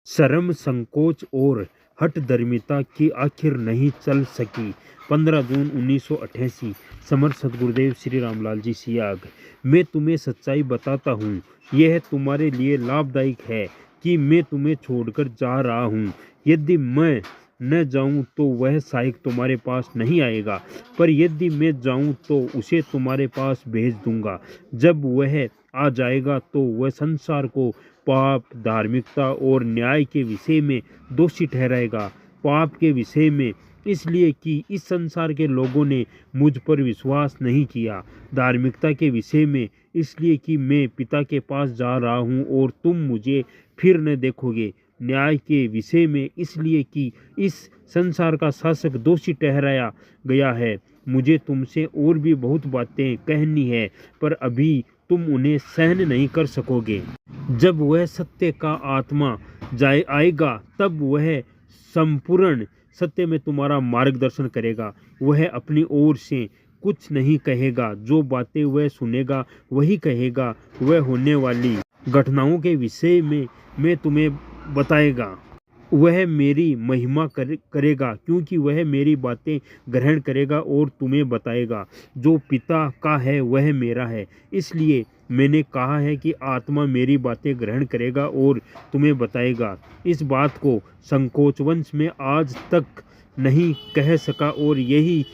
शर्म, संकोच और हठधर्मिता की आखिर नहीं चल सकी। 15 जून 1988। समर्थ सद्गुरुदेव श्री रामलाल जी सियाग। मैं तुम्हें सच्चाई बताता हूँ, यह तुम्हारे लिए लाभदायक है कि मैं तुम्हें छोड़कर जा रहा हूँ। यदि मैं न जाऊँ तो वह सहायक तुम्हारे पास नहीं आएगा, पर यदि मैं जाऊँ तो उसे तुम्हारे पास भेज दूंगा। जब वह आ जाएगा तो वह संसार को पाप, धार्मिकता और न्याय के विषय में दोषी ठहराएगा। पाप के विषय में इसलिए कि इस संसार के लोगों ने मुझ पर विश्वास नहीं किया। धार्मिकता के विषय में इसलिए कि मैं पिता के पास जा रहा हूँ और तुम मुझे फिर न देखोगे। न्याय के विषय में इसलिए कि इस संसार का शासक दोषी ठहराया गया है। मुझे तुमसे और भी बहुत बातें कहनी है, पर अभी तुम उन्हें सहन नहीं कर सकोगे। जब वह सत्य का आत्मा आएगा तब वह संपूर्ण सत्य में तुम्हारा मार्गदर्शन करेगा। वह अपनी ओर से कुछ नहीं कहेगा, जो बातें वह सुनेगा वही कहेगा। वह होने वाली घटनाओं के विषय में मैं तुम्हें बताएगा। वह मेरी महिमा करेगा, क्योंकि वह मेरी बातें ग्रहण करेगा और तुम्हें बताएगा। जो पिता का है वह मेरा है, इसलिए मैंने कहा है कि आत्मा मेरी बातें ग्रहण करेगा और तुम्हें बताएगा। इस बात को संकोचवंश में आज तक नहीं कह सका और यही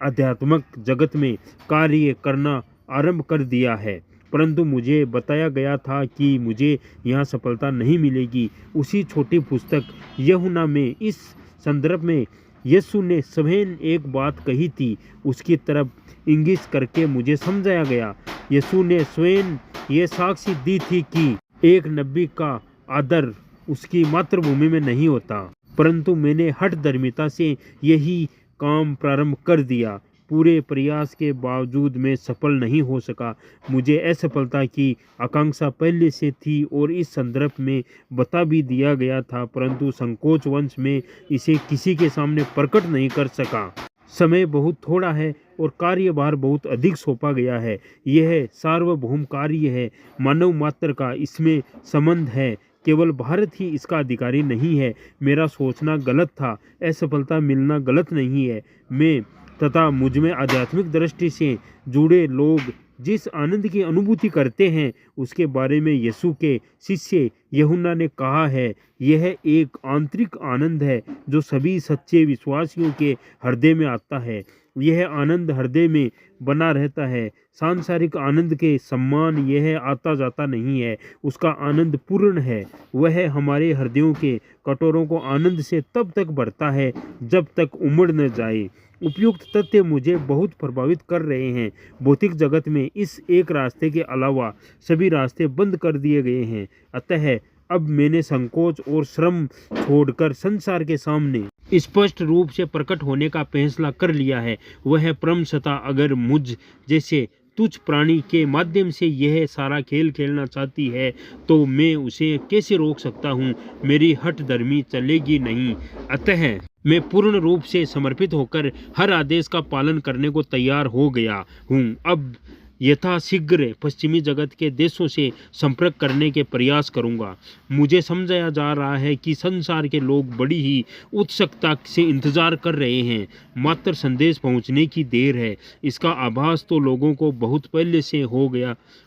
आध्यात्मिक जगत में कार्य करना आरंभ कर दिया है। परंतु मुझे बताया गया था कि मुझे यहाँ सफलता नहीं मिलेगी। उसी छोटी पुस्तक यूहन्ना में इस संदर्भ में यीशु ने स्वयं एक बात कही थी, उसकी तरफ इंगित करके मुझे समझाया गया। यीशु ने स्वयं ये साक्षी दी थी कि एक नबी का आदर उसकी मातृभूमि में नहीं होता, परंतु मैंने हठधर्मिता से यही काम प्रारंभ कर दिया। पूरे प्रयास के बावजूद मैं सफल नहीं हो सका। मुझे असफलता की आकांक्षा पहले से थी और इस संदर्भ में बता भी दिया गया था, परंतु संकोचवंश में इसे किसी के सामने प्रकट नहीं कर सका। समय बहुत थोड़ा है और कार्यभार बहुत अधिक सौंपा गया है। यह सार्वभौम कार्य है, मानव मात्र का इसमें संबंध है। केवल भारत ही इसका अधिकारी नहीं है। मेरा सोचना गलत था, असफलता मिलना गलत नहीं है। मैं तथा मुझ में आध्यात्मिक दृष्टि से जुड़े लोग जिस आनंद की अनुभूति करते हैं, उसके बारे में यीशु के शिष्य यूहन्ना ने कहा है, यह एक आंतरिक आनंद है जो सभी सच्चे विश्वासियों के हृदय में आता है। यह आनंद हृदय में बना रहता है। सांसारिक आनंद के सम्मान यह आता जाता नहीं है, उसका आनंद पूर्ण है। वह हमारे हृदयों के कटोरों को आनंद से तब तक भरता है जब तक उमड़ न जाए। उपयुक्त तथ्य मुझे बहुत प्रभावित कर रहे हैं। भौतिक जगत में इस एक रास्ते के अलावा सभी रास्ते बंद कर दिए गए हैं। अतः अब मैंने संकोच और श्रम छोड़कर संसार के सामने स्पष्ट रूप से प्रकट होने का फैसला कर लिया है। वह परम सत्ता अगर मुझ जैसे तुच्छ प्राणी के माध्यम से यह सारा खेल खेलना चाहती है तो मैं उसे कैसे रोक सकता हूँ। मेरी हठधर्मी चलेगी नहीं। अतः मैं पूर्ण रूप से समर्पित होकर हर आदेश का पालन करने को तैयार हो गया हूँ। अब यथाशीघ्र पश्चिमी जगत के देशों से संपर्क करने के प्रयास करूंगा। मुझे समझाया जा रहा है कि संसार के लोग बड़ी ही उत्सुकता से इंतजार कर रहे हैं। मात्र संदेश पहुंचने की देर है। इसका आभास तो लोगों को बहुत पहले से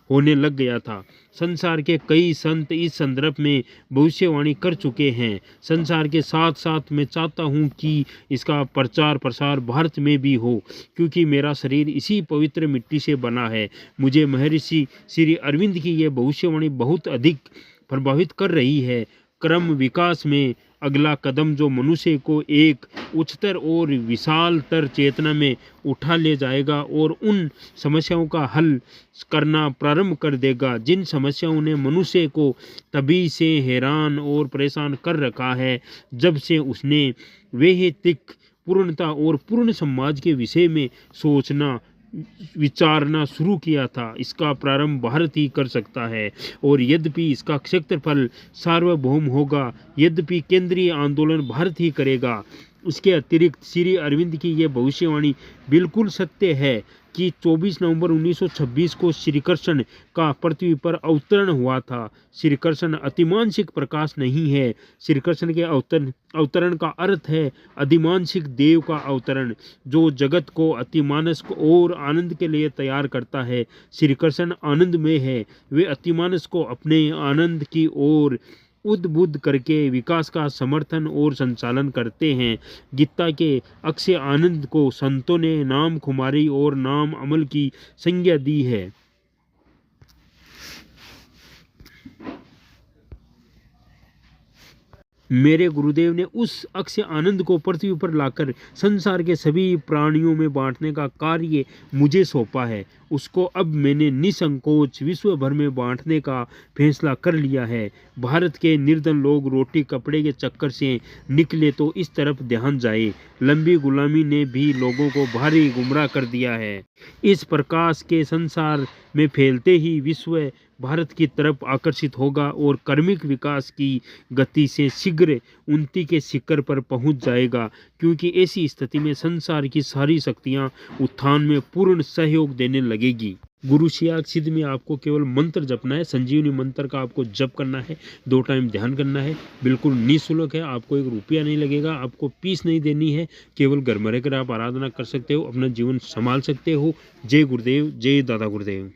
होने लग गया था। संसार के कई संत इस संदर्भ में भविष्यवाणी कर चुके हैं। संसार के साथ साथ मैं चाहता हूं कि इसका प्रचार प्रसार भारत में भी हो, क्योंकि मेरा शरीर इसी पवित्र मिट्टी से बना है। मुझे महर्षि श्री अरविंद की यह भविष्यवाणी बहुत अधिक प्रभावित कर रही है। क्रम विकास में अगला कदम जो मनुष्य को एक उच्चतर और विशालतर चेतना में उठा ले जाएगा और उन समस्याओं का हल करना प्रारंभ कर देगा जिन समस्याओं ने मनुष्य को तभी से हैरान और परेशान कर रखा है जब से उसने वैयक्तिक पूर्णता और पूर्ण समाज के विषय में सोचना विचारना शुरू किया था। इसका प्रारंभ भारत ही कर सकता है और यद्यपि इसका क्षेत्रफल सार्वभौम होगा, यद्यपि केंद्रीय आंदोलन भारत ही करेगा। उसके अतिरिक्त श्री अरविंद की यह भविष्यवाणी बिल्कुल सत्य है कि 24 नवंबर 1926 को श्री कृष्ण का पृथ्वी पर अवतरण हुआ था। श्री कृष्ण अतिमानसिक प्रकाश नहीं है। श्री कृष्ण के अवतरण का अर्थ है अधिमानसिक देव का अवतरण, जो जगत को अतिमानस और आनंद के लिए तैयार करता है। श्री कृष्ण आनंद में है, वे अतिमानस को अपने आनंद की ओर उद्बुद्ध करके विकास का समर्थन और संचालन करते हैं। गीता के अक्षय आनंद को संतों ने नाम खुमारी और नाम अमल की संज्ञा दी है। मेरे गुरुदेव ने उस अक्षय आनंद को पृथ्वी पर लाकर संसार के सभी प्राणियों में बांटने का कार्य मुझे सौंपा है। उसको अब मैंने निसंकोच विश्व भर में बांटने का फैसला कर लिया है। भारत के निर्धन लोग रोटी कपड़े के चक्कर से निकले तो इस तरफ ध्यान जाए। लंबी गुलामी ने भी लोगों को भारी गुमराह कर दिया है। इस प्रकाश के संसार में फैलते ही विश्व भारत की तरफ आकर्षित होगा और कर्मिक विकास की गति से शीघ्र उन्नति के शिखर पर पहुंच जाएगा, क्योंकि ऐसी स्थिति में संसार की सारी शक्तियां उत्थान में पूर्ण सहयोग देने लगेगी। गुरु शियाग सिद्ध में आपको केवल मंत्र जपना है। संजीवनी मंत्र का आपको जप करना है, 2 टाइम ध्यान करना है, बिल्कुल निःशुल्क है। आपको 1 रुपया नहीं लगेगा, आपको फीस नहीं देनी है। केवल घर में रहकर आप आराधना कर सकते हो, अपना जीवन संभाल सकते हो। जय गुरुदेव, जय दादा गुरुदेव।